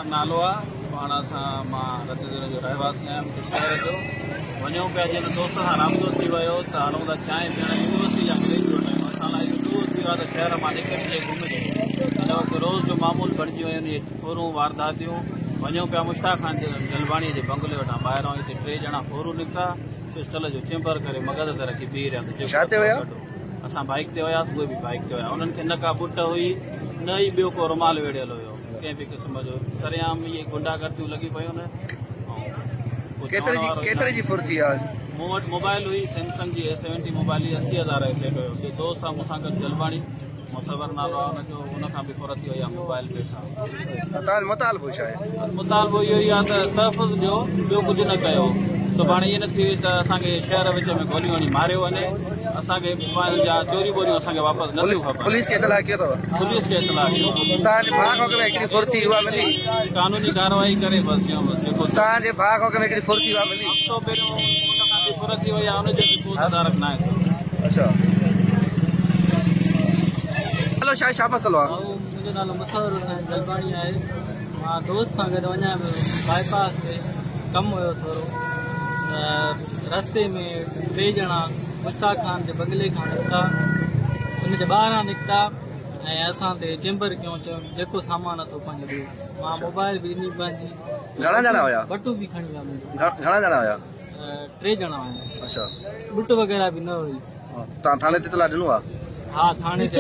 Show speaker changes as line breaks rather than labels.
नालो आहे पाण सां मां रतनगर जो रहवासी आहियां मूंखे शहर जो वञूं पिया जिन दोस्त सां राब्तो थी वियो त हलूं था चांहि पीअण यूनिवर्सिटी जा कॉलेज जो टाइम असां लाइ इहो दूर थी वियो आहे त शहर मां निकिरी घुमे हिन वक़्तु रोज़ जो मामूल बणिजी वियूं आहिनि इहे फोरूं वारदातियूं वञूं पिया मुश्ताक खान जलवाणीअ जे बंगले वटां ॿाहिरां हिते 3 ॼणा फोरूं निकिता पिस्टल जो चिंबर करे मगज़ ते रखी बीह रहिया असां बाइक ते हुयासीं उहे बि बाइक ते हुया उन्हनि खे न का बुट हुई न ई ॿियो को रुमाल वेड़ियल हुयो कंहिं बि क़िस्म जो सरेआम इहे गुंडागर्दियूं लॻी पियूं आहिनि
केतिरे जी फुर्ती आहे
मूं वटि मोबाइल हुई सैमसंग जी A70 मोबाइल 80,000 जो सेट हुयो ॿियो दोस्त आहे मूंसां गॾु जलवाणी मुसवर नालो आहे हुनजो उनखां बि फुरती हुई आहे मोबाइल पे सां
मुतालबो छा आहे
मुतालबो इहो ई आहे त तहफ़ुज़ ॾियो ॿियो कुझु न कयो सुभाणे इहे न थी त असांखे शहर विच में गोलियूं हणी मारियो वञे असांखे मोबाइल जा चोरी बोरियूं असांखे वापसि नथियूं खपनि
पुलिस खे इतला कयो अथव
पुलिस खे इतला कयो
तव्हांजे भाउ में हिकिड़ी फुर्ती उहा मिली
कानूनी कार्रवाई करे बसि जेको
तव्हांजे भाउ में हिकिड़ी फुर्ती उहा मिली
हफ़्तो पहिरियों उनखां बि फुरती वई आहे हुनजो बि को तदारक न आहे
अच्छा हलो छा मसइलो आहे
मुंहिंजो नालो मुसवर हुसैन जलवाणी आहे मां दोस्त सां गॾु वञा पियो बाईपास ते कमु हुयो थोरो रस्ते में 3 ॼणा मुश्ताक खान जे बंगले खां निकिता उनजे ॿाहिरां निकिता ऐं असां ते चिंबर कयूं चयो जेको सामान अथो पंहिंजो ॾियो मां मोबाइल बि ॾिनी पंहिंजी
घणा ॼणा हुया
बटू बि खणी विया मुंहिंजो
घणा ॼणा हुया
3 ॼणा हुया अच्छा बुट वग़ैरह बि न हुई
तव्हां थाणे ते इतला ॾिनो आहे
हा थाणे ते